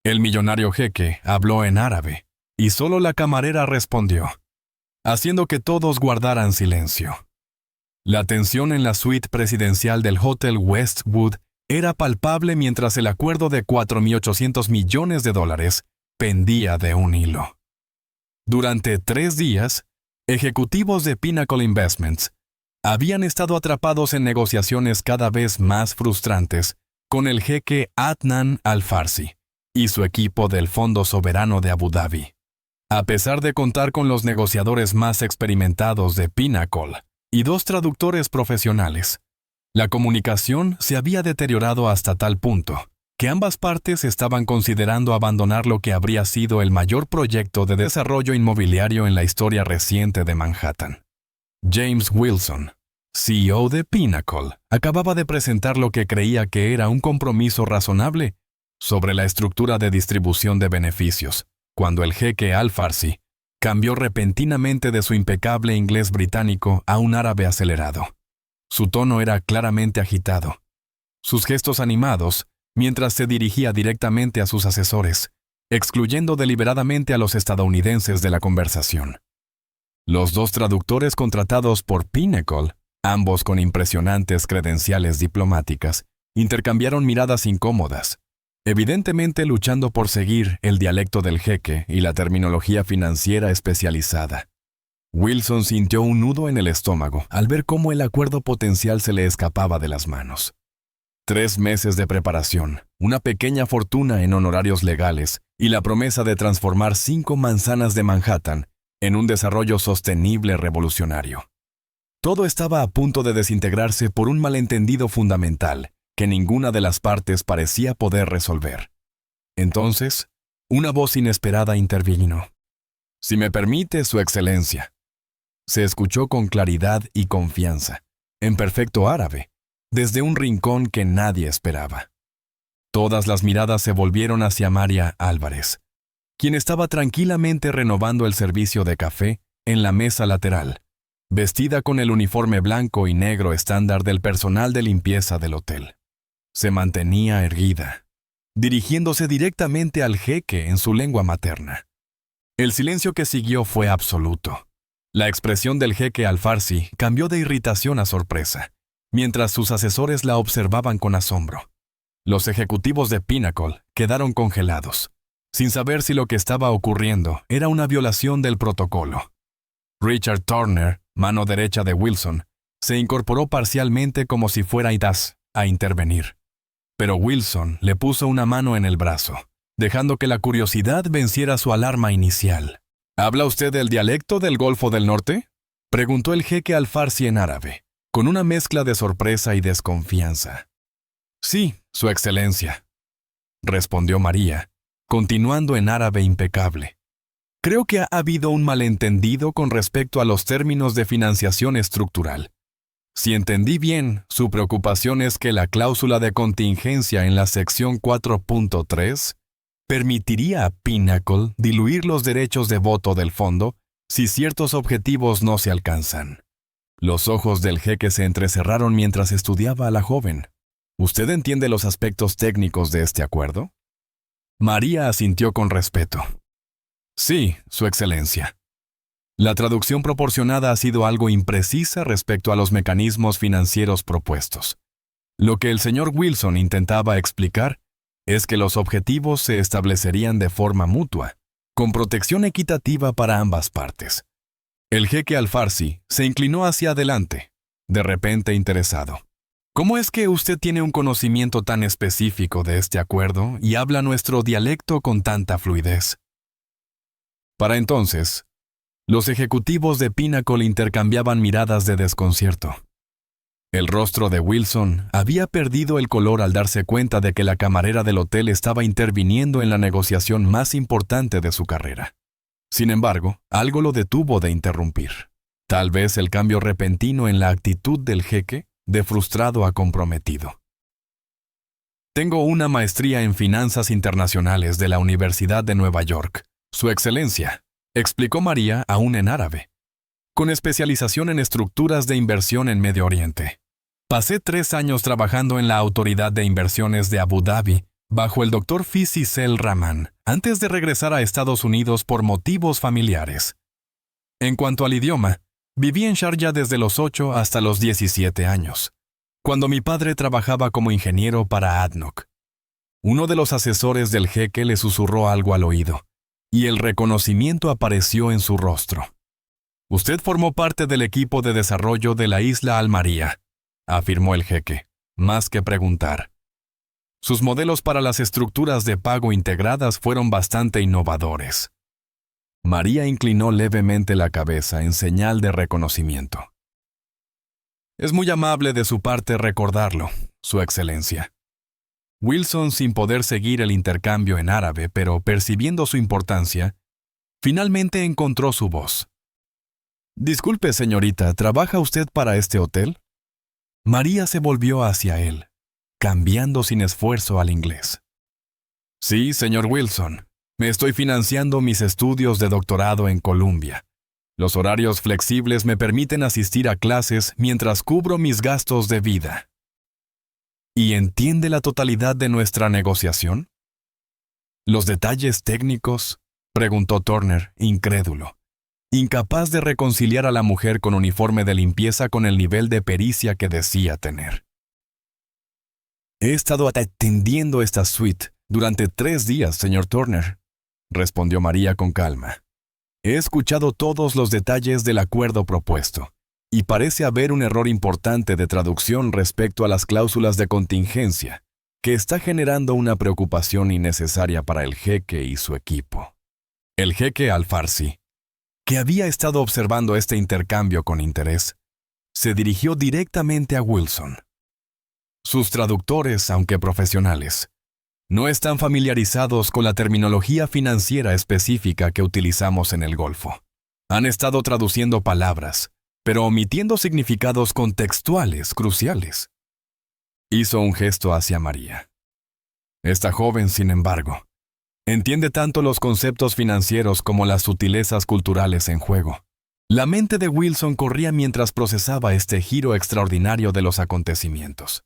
El millonario jeque habló en árabe, y solo la camarera respondió, haciendo que todos guardaran silencio. La tensión en la suite presidencial del Hotel Westwood era palpable mientras el acuerdo de $4.800 millones pendía de un hilo. Durante 3 días, ejecutivos de Pinnacle Investments habían estado atrapados en negociaciones cada vez más frustrantes con el jeque Adnan Al-Farsi y su equipo del Fondo Soberano de Abu Dhabi. A pesar de contar con los negociadores más experimentados de Pinnacle y 2 traductores profesionales, la comunicación se había deteriorado hasta tal punto que ambas partes estaban considerando abandonar lo que habría sido el mayor proyecto de desarrollo inmobiliario en la historia reciente de Manhattan. James Wilson, CEO de Pinnacle, acababa de presentar lo que creía que era un compromiso razonable sobre la estructura de distribución de beneficios, cuando el jeque Al-Farsi cambió repentinamente de su impecable inglés británico a un árabe acelerado. Su tono era claramente agitado. Sus gestos animados, mientras se dirigía directamente a sus asesores, excluyendo deliberadamente a los estadounidenses de la conversación. Los 2 traductores contratados por Pinnacle, ambos con impresionantes credenciales diplomáticas, intercambiaron miradas incómodas, evidentemente luchando por seguir el dialecto del jeque y la terminología financiera especializada. Wilson sintió un nudo en el estómago al ver cómo el acuerdo potencial se le escapaba de las manos. 3 meses de preparación, una pequeña fortuna en honorarios legales y la promesa de transformar 5 manzanas de Manhattan en un desarrollo sostenible revolucionario. Todo estaba a punto de desintegrarse por un malentendido fundamental que ninguna de las partes parecía poder resolver. Entonces, una voz inesperada intervino. «Si me permite, Su Excelencia». Se escuchó con claridad y confianza, en perfecto árabe, desde un rincón que nadie esperaba. Todas las miradas se volvieron hacia María Álvarez, quien estaba tranquilamente renovando el servicio de café en la mesa lateral, vestida con el uniforme blanco y negro estándar del personal de limpieza del hotel. Se mantenía erguida, dirigiéndose directamente al jeque en su lengua materna. El silencio que siguió fue absoluto. La expresión del jeque Al-Farsi cambió de irritación a sorpresa, mientras sus asesores la observaban con asombro. Los ejecutivos de Pinnacle quedaron congelados, sin saber si lo que estaba ocurriendo era una violación del protocolo. Richard Turner, mano derecha de Wilson, se incorporó parcialmente como si fuera Idas a intervenir. Pero Wilson le puso una mano en el brazo, dejando que la curiosidad venciera su alarma inicial. «¿Habla usted del dialecto del Golfo del Norte?», preguntó el jeque Al-Farsi en árabe, con una mezcla de sorpresa y desconfianza. «Sí, Su Excelencia», respondió María, continuando en árabe impecable. «Creo que ha habido un malentendido con respecto a los términos de financiación estructural. Si entendí bien, su preocupación es que la cláusula de contingencia en la sección 4.3 permitiría a Pinnacle diluir los derechos de voto del fondo si ciertos objetivos no se alcanzan». Los ojos del jeque se entrecerraron mientras estudiaba a la joven. «¿Usted entiende los aspectos técnicos de este acuerdo?». María asintió con respeto. «Sí, Su Excelencia». La traducción proporcionada ha sido algo imprecisa respecto a los mecanismos financieros propuestos. Lo que el señor Wilson intentaba explicar es que los objetivos se establecerían de forma mutua, con protección equitativa para ambas partes. El jeque Al-Farsi se inclinó hacia adelante, de repente interesado. «¿Cómo es que usted tiene un conocimiento tan específico de este acuerdo y habla nuestro dialecto con tanta fluidez?». Para entonces, los ejecutivos de Pinnacle intercambiaban miradas de desconcierto. El rostro de Wilson había perdido el color al darse cuenta de que la camarera del hotel estaba interviniendo en la negociación más importante de su carrera. Sin embargo, algo lo detuvo de interrumpir. Tal vez el cambio repentino en la actitud del jeque, de frustrado a comprometido. «Tengo una maestría en finanzas internacionales de la Universidad de Nueva York, Su Excelencia», explicó María aún en árabe, «con especialización en estructuras de inversión en Medio Oriente. Pasé 3 años trabajando en la Autoridad de Inversiones de Abu Dhabi bajo el Dr. Fisicel Rahman, antes de regresar a Estados Unidos por motivos familiares. En cuanto al idioma, viví en Sharjah desde los 8 hasta los 17 años, cuando mi padre trabajaba como ingeniero para ADNOC. Uno de los asesores del jeque le susurró algo al oído, y el reconocimiento apareció en su rostro. «Usted formó parte del equipo de desarrollo de la isla Al-María», afirmó el jeque, más que preguntar. Sus modelos para las estructuras de pago integradas fueron bastante innovadores. María inclinó levemente la cabeza en señal de reconocimiento. «Es muy amable de su parte recordarlo, Su Excelencia». Wilson, sin poder seguir el intercambio en árabe, pero percibiendo su importancia, finalmente encontró su voz. «Disculpe, señorita, ¿trabaja usted para este hotel?». María se volvió hacia él, cambiando sin esfuerzo al inglés. «Sí, señor Wilson. Me estoy financiando mis estudios de doctorado en Columbia. Los horarios flexibles me permiten asistir a clases mientras cubro mis gastos de vida». ¿Y entiende la totalidad de nuestra negociación? ¿Los detalles técnicos?, preguntó Turner, incrédulo, incapaz de reconciliar a la mujer con uniforme de limpieza con el nivel de pericia que decía tener. «He estado atendiendo esta suite durante 3 días, señor Turner», respondió María con calma. «He escuchado todos los detalles del acuerdo propuesto, y parece haber un error importante de traducción respecto a las cláusulas de contingencia, que está generando una preocupación innecesaria para el jeque y su equipo». El jeque Al-Farsi, que había estado observando este intercambio con interés, se dirigió directamente a Wilson. Sus traductores, aunque profesionales, no están familiarizados con la terminología financiera específica que utilizamos en el Golfo. Han estado traduciendo palabras, pero omitiendo significados contextuales cruciales. Hizo un gesto hacia María. Esta joven, sin embargo, entiende tanto los conceptos financieros como las sutilezas culturales en juego. La mente de Wilson corría mientras procesaba este giro extraordinario de los acontecimientos.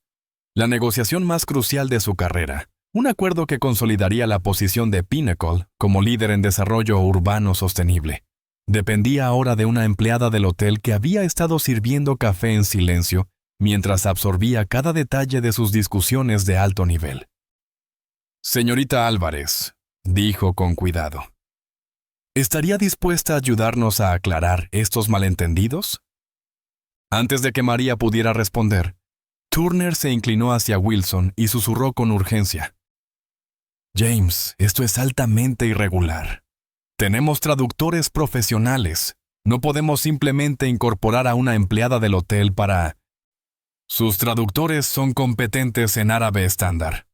La negociación más crucial de su carrera, un acuerdo que consolidaría la posición de Pinnacle como líder en desarrollo urbano sostenible, dependía ahora de una empleada del hotel que había estado sirviendo café en silencio mientras absorbía cada detalle de sus discusiones de alto nivel. «Señorita Álvarez», dijo con cuidado, «¿estaría dispuesta a ayudarnos a aclarar estos malentendidos?». Antes de que María pudiera responder, Turner se inclinó hacia Wilson y susurró con urgencia. «James, esto es altamente irregular. Tenemos traductores profesionales. No podemos simplemente incorporar a una empleada del hotel para...». «Sus traductores son competentes en árabe estándar»,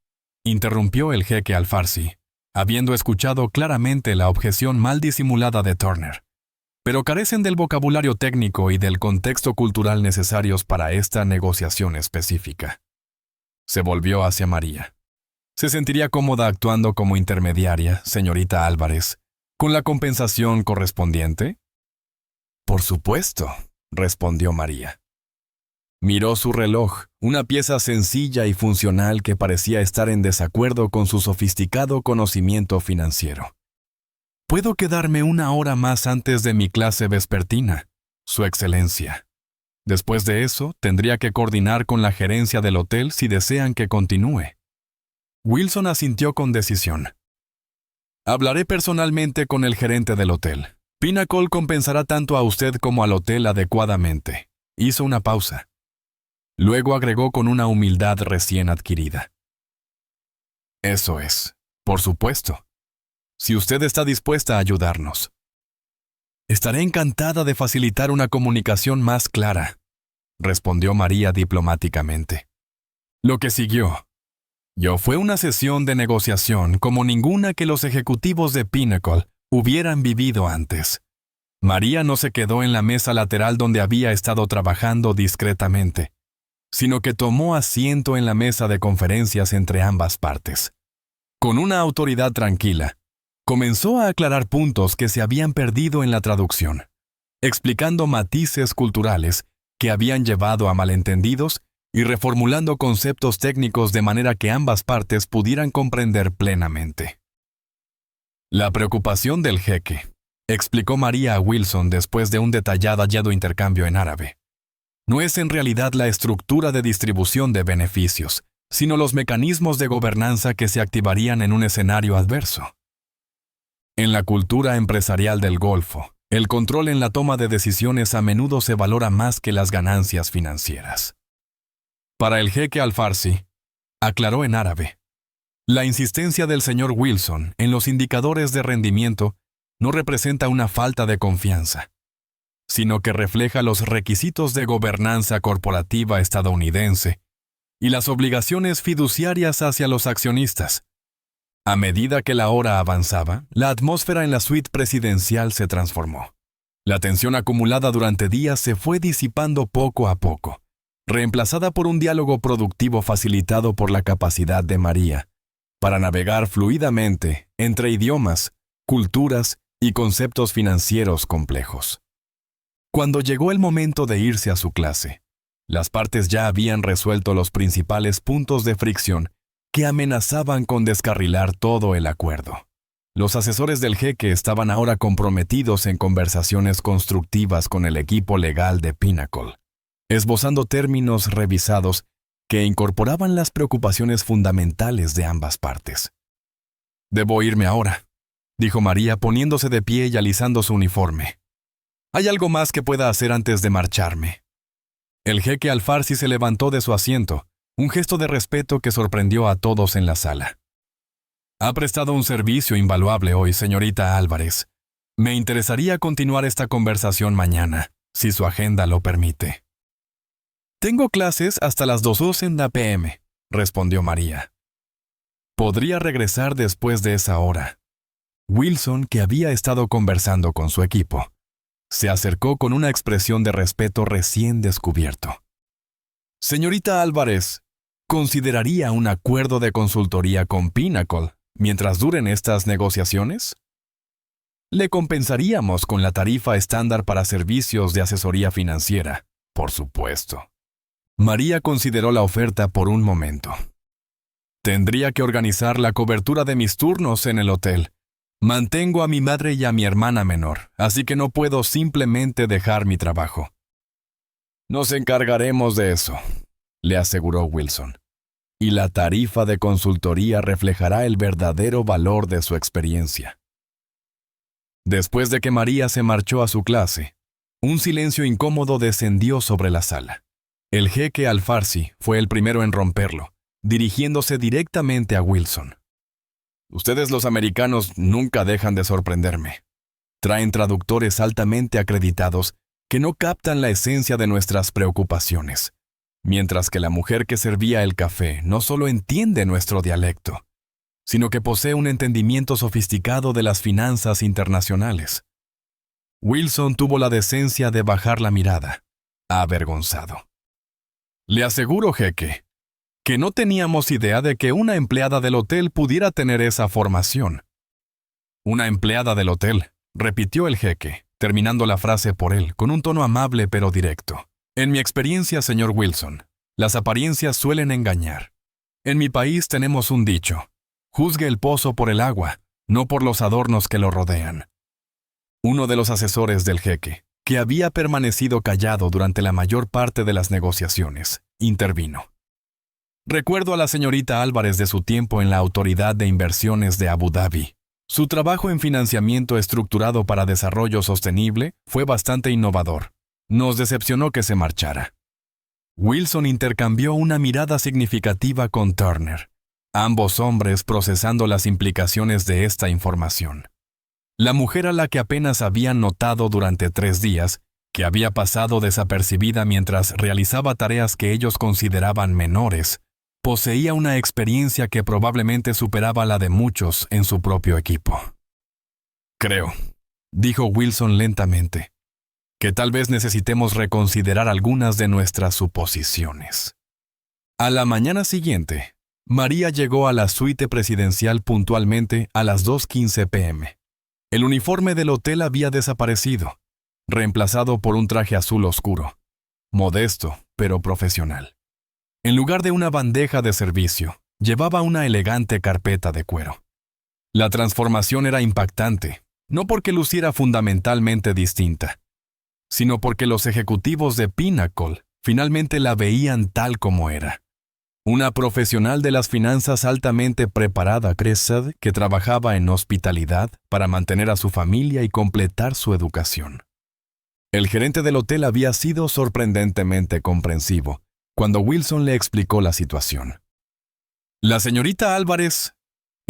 interrumpió el jeque Al-Farsi, habiendo escuchado claramente la objeción mal disimulada de Turner. «Pero carecen del vocabulario técnico y del contexto cultural necesarios para esta negociación específica». Se volvió hacia María. «¿Se sentiría cómoda actuando como intermediaria, señorita Álvarez, con la compensación correspondiente?». «Por supuesto», respondió María. Miró su reloj, una pieza sencilla y funcional que parecía estar en desacuerdo con su sofisticado conocimiento financiero. «Puedo quedarme 1 hora más antes de mi clase vespertina, Su Excelencia. Después de eso, tendría que coordinar con la gerencia del hotel si desean que continúe». Wilson asintió con decisión. «Hablaré personalmente con el gerente del hotel. Pinnacle compensará tanto a usted como al hotel adecuadamente». Hizo una pausa. Luego agregó con una humildad recién adquirida. «Eso es, por supuesto. Si usted está dispuesta a ayudarnos». «Estaré encantada de facilitar una comunicación más clara», respondió María diplomáticamente. Lo que siguió fue una sesión de negociación como ninguna que los ejecutivos de Pinnacle hubieran vivido antes. María no se quedó en la mesa lateral donde había estado trabajando discretamente, sino que tomó asiento en la mesa de conferencias entre ambas partes. Con una autoridad tranquila, comenzó a aclarar puntos que se habían perdido en la traducción, explicando matices culturales que habían llevado a malentendidos y reformulando conceptos técnicos de manera que ambas partes pudieran comprender plenamente. La preocupación del jeque, explicó María a Wilson después de un detallado intercambio en árabe, no es en realidad la estructura de distribución de beneficios, sino los mecanismos de gobernanza que se activarían en un escenario adverso. En la cultura empresarial del Golfo, el control en la toma de decisiones a menudo se valora más que las ganancias financieras. Para el jeque Al-Farsi, aclaró en árabe, la insistencia del señor Wilson en los indicadores de rendimiento no representa una falta de confianza, sino que refleja los requisitos de gobernanza corporativa estadounidense y las obligaciones fiduciarias hacia los accionistas. A medida que la hora avanzaba, la atmósfera en la suite presidencial se transformó. La tensión acumulada durante días se fue disipando poco a poco, reemplazada por un diálogo productivo facilitado por la capacidad de María para navegar fluidamente entre idiomas, culturas y conceptos financieros complejos. Cuando llegó el momento de irse a su clase, las partes ya habían resuelto los principales puntos de fricción que amenazaban con descarrilar todo el acuerdo. Los asesores del jeque estaban ahora comprometidos en conversaciones constructivas con el equipo legal de Pinnacle, esbozando términos revisados que incorporaban las preocupaciones fundamentales de ambas partes. «Debo irme ahora», dijo María poniéndose de pie y alisando su uniforme. «¿Hay algo más que pueda hacer antes de marcharme?» El jeque Al-Farsi se levantó de su asiento, un gesto de respeto que sorprendió a todos en la sala. «Ha prestado un servicio invaluable hoy, señorita Álvarez. Me interesaría continuar esta conversación mañana, si su agenda lo permite». «Tengo clases hasta las 2:00 p.m», respondió María. «Podría regresar después de esa hora». Wilson, que había estado conversando con su equipo, se acercó con una expresión de respeto recién descubierto. «Señorita Álvarez, ¿consideraría un acuerdo de consultoría con Pinnacle mientras duren estas negociaciones? Le compensaríamos con la tarifa estándar para servicios de asesoría financiera, por supuesto». María consideró la oferta por un momento. «Tendría que organizar la cobertura de mis turnos en el hotel. Mantengo a mi madre y a mi hermana menor, así que no puedo simplemente dejar mi trabajo». «Nos encargaremos de eso», le aseguró Wilson. «Y la tarifa de consultoría reflejará el verdadero valor de su experiencia». Después de que María se marchó a su clase, un silencio incómodo descendió sobre la sala. El jeque Al-Farsi fue el primero en romperlo, dirigiéndose directamente a Wilson. «Ustedes los americanos nunca dejan de sorprenderme. Traen traductores altamente acreditados que no captan la esencia de nuestras preocupaciones, mientras que la mujer que servía el café no solo entiende nuestro dialecto, sino que posee un entendimiento sofisticado de las finanzas internacionales». Wilson tuvo la decencia de bajar la mirada, avergonzado. «Le aseguro, jeque, que no teníamos idea de que una empleada del hotel pudiera tener esa formación». «Una empleada del hotel», repitió el jeque, terminando la frase por él, con un tono amable pero directo. «En mi experiencia, señor Wilson, las apariencias suelen engañar. En mi país tenemos un dicho: juzgue el pozo por el agua, no por los adornos que lo rodean». Uno de los asesores del jeque, que había permanecido callado durante la mayor parte de las negociaciones, intervino. «Recuerdo a la señorita Álvarez de su tiempo en la Autoridad de Inversiones de Abu Dhabi. Su trabajo en financiamiento estructurado para desarrollo sostenible fue bastante innovador. Nos decepcionó que se marchara». Wilson intercambió una mirada significativa con Turner, ambos hombres procesando las implicaciones de esta información. La mujer a la que apenas habían notado durante 3 días, que había pasado desapercibida mientras realizaba tareas que ellos consideraban menores, poseía una experiencia que probablemente superaba la de muchos en su propio equipo. «Creo», dijo Wilson lentamente, «que tal vez necesitemos reconsiderar algunas de nuestras suposiciones». A la mañana siguiente, María llegó a la suite presidencial puntualmente a las 2:15 p.m. El uniforme del hotel había desaparecido, reemplazado por un traje azul oscuro, modesto pero profesional. En lugar de una bandeja de servicio, llevaba una elegante carpeta de cuero. La transformación era impactante, no porque luciera fundamentalmente distinta, sino porque los ejecutivos de Pinnacle finalmente la veían tal como era. Una profesional de las finanzas altamente preparada, Cressed, que trabajaba en hospitalidad para mantener a su familia y completar su educación. El gerente del hotel había sido sorprendentemente comprensivo cuando Wilson le explicó la situación. «La señorita Álvarez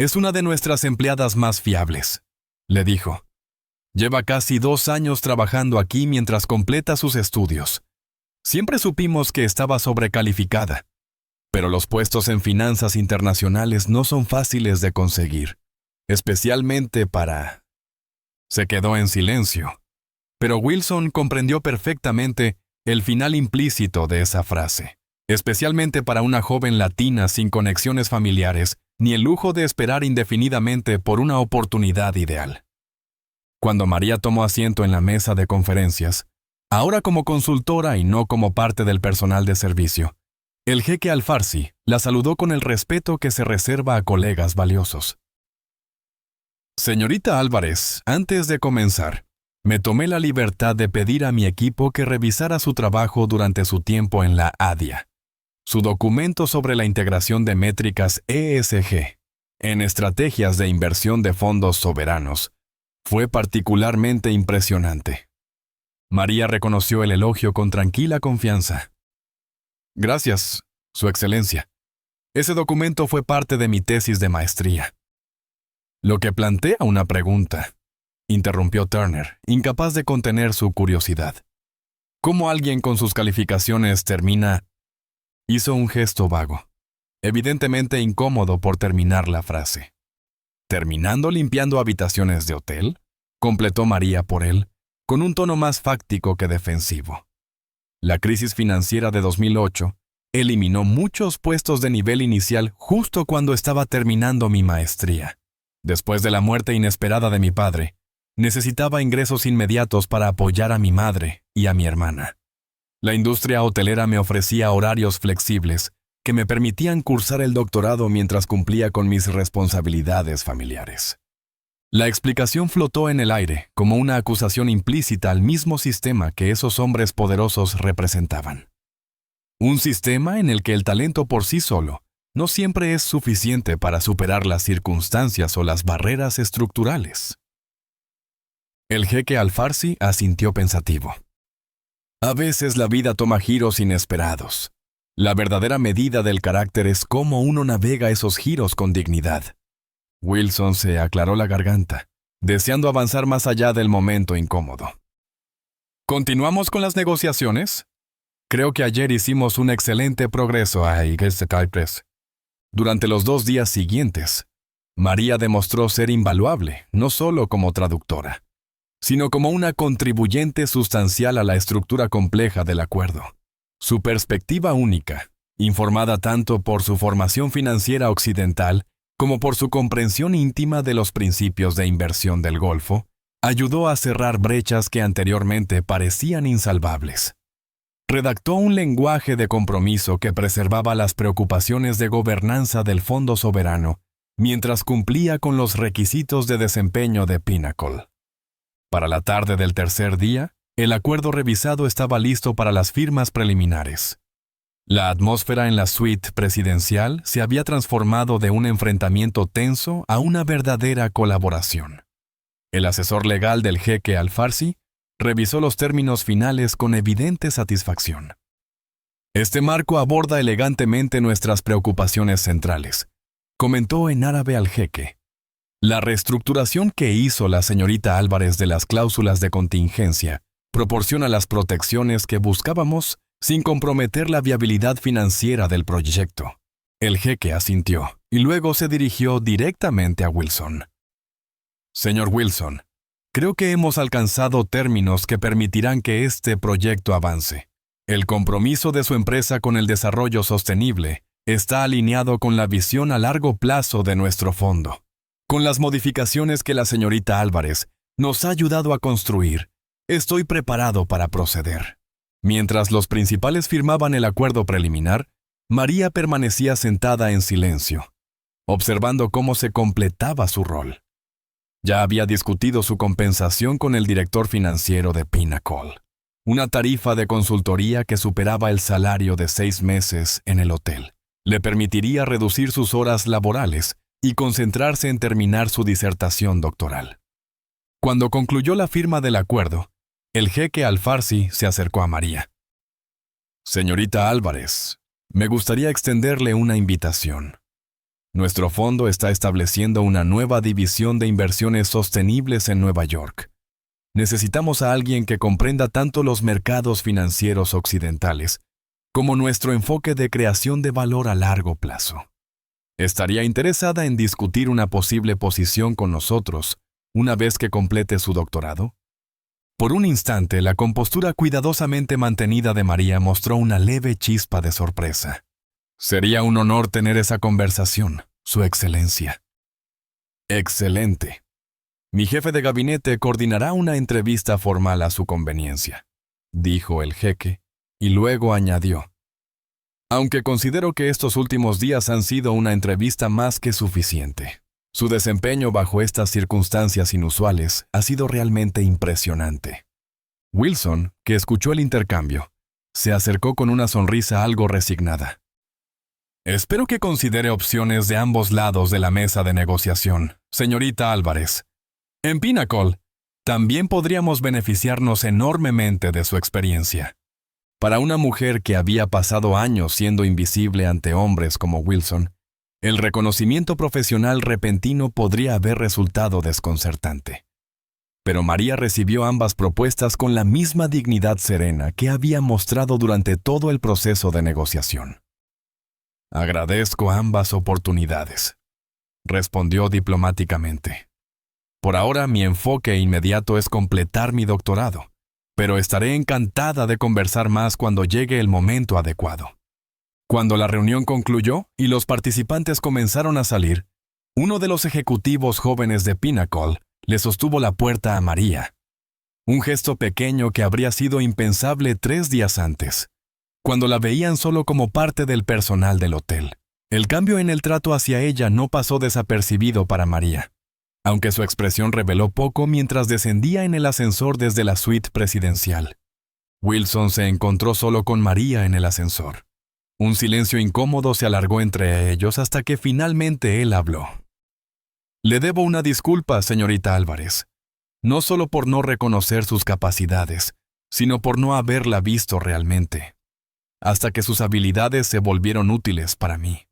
es una de nuestras empleadas más fiables», le dijo. «Lleva casi 2 años trabajando aquí mientras completa sus estudios. Siempre supimos que estaba sobrecalificada, pero los puestos en finanzas internacionales no son fáciles de conseguir, especialmente para...» Se quedó en silencio, pero Wilson comprendió perfectamente el final implícito de esa frase, especialmente para una joven latina sin conexiones familiares ni el lujo de esperar indefinidamente por una oportunidad ideal. Cuando María tomó asiento en la mesa de conferencias, ahora como consultora y no como parte del personal de servicio, el jeque Al-Farsi la saludó con el respeto que se reserva a colegas valiosos. «Señorita Álvarez, antes de comenzar, me tomé la libertad de pedir a mi equipo que revisara su trabajo durante su tiempo en la ADIA. Su documento sobre la integración de métricas ESG en estrategias de inversión de fondos soberanos fue particularmente impresionante». María reconoció el elogio con tranquila confianza. «Gracias, Su Excelencia. Ese documento fue parte de mi tesis de maestría». «Lo que plantea una pregunta», interrumpió Turner, incapaz de contener su curiosidad. «¿Cómo alguien con sus calificaciones termina...?» Hizo un gesto vago, evidentemente incómodo por terminar la frase. «¿Terminando limpiando habitaciones de hotel?», completó María por él, con un tono más fáctico que defensivo. La crisis financiera de 2008 eliminó muchos puestos de nivel inicial justo cuando estaba terminando mi maestría. Después de la muerte inesperada de mi padre, necesitaba ingresos inmediatos para apoyar a mi madre y a mi hermana. La industria hotelera me ofrecía horarios flexibles que me permitían cursar el doctorado mientras cumplía con mis responsabilidades familiares. La explicación flotó en el aire como una acusación implícita al mismo sistema que esos hombres poderosos representaban. Un sistema en el que el talento por sí solo no siempre es suficiente para superar las circunstancias o las barreras estructurales. El jeque Al-Farsi asintió pensativo. «A veces la vida toma giros inesperados. La verdadera medida del carácter es cómo uno navega esos giros con dignidad». Wilson se aclaró la garganta, deseando avanzar más allá del momento incómodo. «¿Continuamos con las negociaciones? Creo que ayer hicimos un excelente progreso ahí, Durante los 2 días siguientes, María demostró ser invaluable, no solo como traductora, sino como una contribuyente sustancial a la estructura compleja del acuerdo. Su perspectiva única, informada tanto por su formación financiera occidental como por su comprensión íntima de los principios de inversión del Golfo, ayudó a cerrar brechas que anteriormente parecían insalvables. Redactó un lenguaje de compromiso que preservaba las preocupaciones de gobernanza del Fondo Soberano, mientras cumplía con los requisitos de desempeño de Pinnacle. Para la tarde del tercer día, el acuerdo revisado estaba listo para las firmas preliminares. La atmósfera en la suite presidencial se había transformado de un enfrentamiento tenso a una verdadera colaboración. El asesor legal del jeque Al-Farsi revisó los términos finales con evidente satisfacción. «Este marco aborda elegantemente nuestras preocupaciones centrales», comentó en árabe al jeque. «La reestructuración que hizo la señorita Álvarez de las cláusulas de contingencia proporciona las protecciones que buscábamos sin comprometer la viabilidad financiera del proyecto». El jeque asintió y luego se dirigió directamente a Wilson. «Señor Wilson, creo que hemos alcanzado términos que permitirán que este proyecto avance. El compromiso de su empresa con el desarrollo sostenible está alineado con la visión a largo plazo de nuestro fondo. Con las modificaciones que la señorita Álvarez nos ha ayudado a construir, estoy preparado para proceder». Mientras los principales firmaban el acuerdo preliminar, María permanecía sentada en silencio, observando cómo se completaba su rol. Ya había discutido su compensación con el director financiero de Pinnacle, una tarifa de consultoría que superaba el salario de 6 meses en el hotel. Le permitiría reducir sus horas laborales y concentrarse en terminar su disertación doctoral. Cuando concluyó la firma del acuerdo, el jeque Al-Farsi se acercó a María. Señorita Álvarez, me gustaría extenderle una invitación. Nuestro fondo está estableciendo una nueva división de inversiones sostenibles en Nueva York. Necesitamos a alguien que comprenda tanto los mercados financieros occidentales como nuestro enfoque de creación de valor a largo plazo. ¿Estaría interesada en discutir una posible posición con nosotros una vez que complete su doctorado? Por un instante, la compostura cuidadosamente mantenida de María mostró una leve chispa de sorpresa. Sería un honor tener esa conversación, Su Excelencia. Excelente. Mi jefe de gabinete coordinará una entrevista formal a su conveniencia, dijo el jeque, y luego añadió. Aunque considero que estos últimos días han sido una entrevista más que suficiente. Su desempeño bajo estas circunstancias inusuales ha sido realmente impresionante. Wilson, que escuchó el intercambio, se acercó con una sonrisa algo resignada. Espero que considere opciones de ambos lados de la mesa de negociación, señorita Álvarez. En Pinnacle, también podríamos beneficiarnos enormemente de su experiencia. Para una mujer que había pasado años siendo invisible ante hombres como Wilson, el reconocimiento profesional repentino podría haber resultado desconcertante. Pero María recibió ambas propuestas con la misma dignidad serena que había mostrado durante todo el proceso de negociación. Agradezco ambas oportunidades, respondió diplomáticamente. Por ahora mi enfoque inmediato es completar mi doctorado, pero estaré encantada de conversar más cuando llegue el momento adecuado. Cuando la reunión concluyó y los participantes comenzaron a salir, uno de los ejecutivos jóvenes de Pinnacle le sostuvo la puerta a María. Un gesto pequeño que habría sido impensable 3 días antes, cuando la veían solo como parte del personal del hotel. El cambio en el trato hacia ella no pasó desapercibido para María, aunque su expresión reveló poco mientras descendía en el ascensor desde la suite presidencial. Wilson se encontró solo con María en el ascensor. Un silencio incómodo se alargó entre ellos hasta que finalmente él habló. Le debo una disculpa, señorita Álvarez, no solo por no reconocer sus capacidades, sino por no haberla visto realmente, hasta que sus habilidades se volvieron útiles para mí.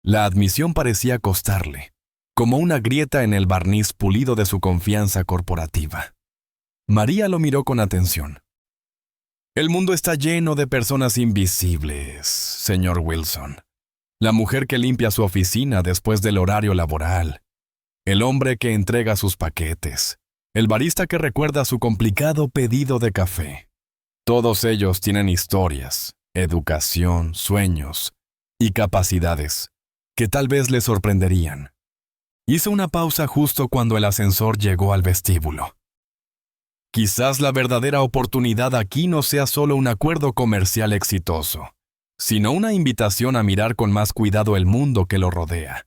La admisión parecía costarle, como una grieta en el barniz pulido de su confianza corporativa. María lo miró con atención. El mundo está lleno de personas invisibles, señor Wilson. La mujer que limpia su oficina después del horario laboral, el hombre que entrega sus paquetes, el barista que recuerda su complicado pedido de café. Todos ellos tienen historias, educación, sueños y capacidades que tal vez le sorprenderían. Hizo una pausa justo cuando el ascensor llegó al vestíbulo. Quizás la verdadera oportunidad aquí no sea solo un acuerdo comercial exitoso, sino una invitación a mirar con más cuidado el mundo que lo rodea.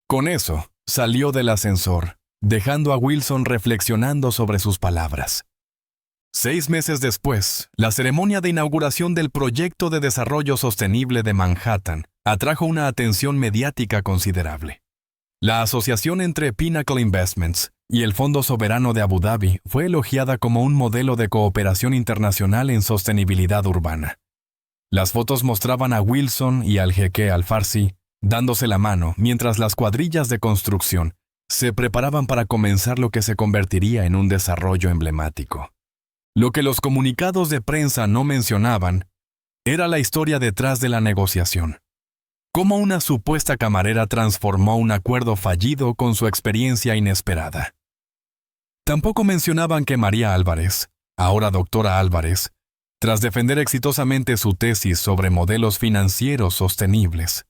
Con eso, salió del ascensor, dejando a Wilson reflexionando sobre sus palabras. 6 meses después, la ceremonia de inauguración del Proyecto de Desarrollo Sostenible de Manhattan atrajo una atención mediática considerable. La asociación entre Pinnacle Investments y el Fondo Soberano de Abu Dhabi fue elogiada como un modelo de cooperación internacional en sostenibilidad urbana. Las fotos mostraban a Wilson y al jeque Al-Farsi dándose la mano mientras las cuadrillas de construcción se preparaban para comenzar lo que se convertiría en un desarrollo emblemático. Lo que los comunicados de prensa no mencionaban era la historia detrás de la negociación. Cómo una supuesta camarera transformó un acuerdo fallido con su experiencia inesperada. Tampoco mencionaban que María Álvarez, ahora doctora Álvarez, tras defender exitosamente su tesis sobre modelos financieros sostenibles,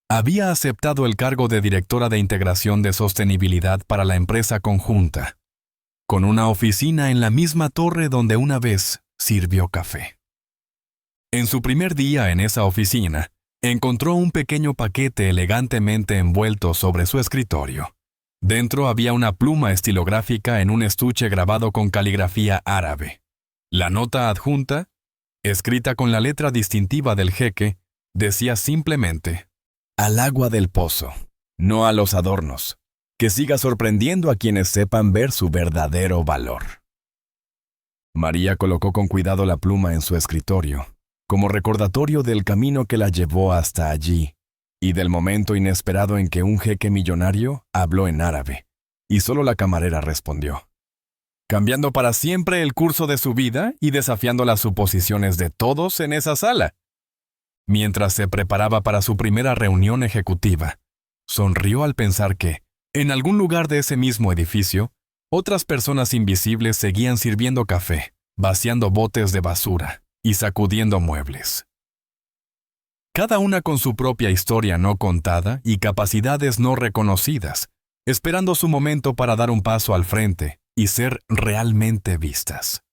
había aceptado el cargo de directora de integración de sostenibilidad para la empresa conjunta, con una oficina en la misma torre donde una vez sirvió café. En su primer día en esa oficina, Encontró un pequeño paquete elegantemente envuelto sobre su escritorio. Dentro había una pluma estilográfica en un estuche grabado con caligrafía árabe. La nota adjunta, escrita con la letra distintiva del jeque, decía simplemente: «Al agua del pozo, no a los adornos. Que siga sorprendiendo a quienes sepan ver su verdadero valor». María colocó con cuidado la pluma en su escritorio, como recordatorio del camino que la llevó hasta allí, y del momento inesperado en que un jeque millonario habló en árabe, y solo la camarera respondió, cambiando para siempre el curso de su vida y desafiando las suposiciones de todos en esa sala. Mientras se preparaba para su primera reunión ejecutiva, sonrió al pensar que, en algún lugar de ese mismo edificio, otras personas invisibles seguían sirviendo café, vaciando botes de basura y sacudiendo muebles. Cada una con su propia historia no contada y capacidades no reconocidas, esperando su momento para dar un paso al frente y ser realmente vistas.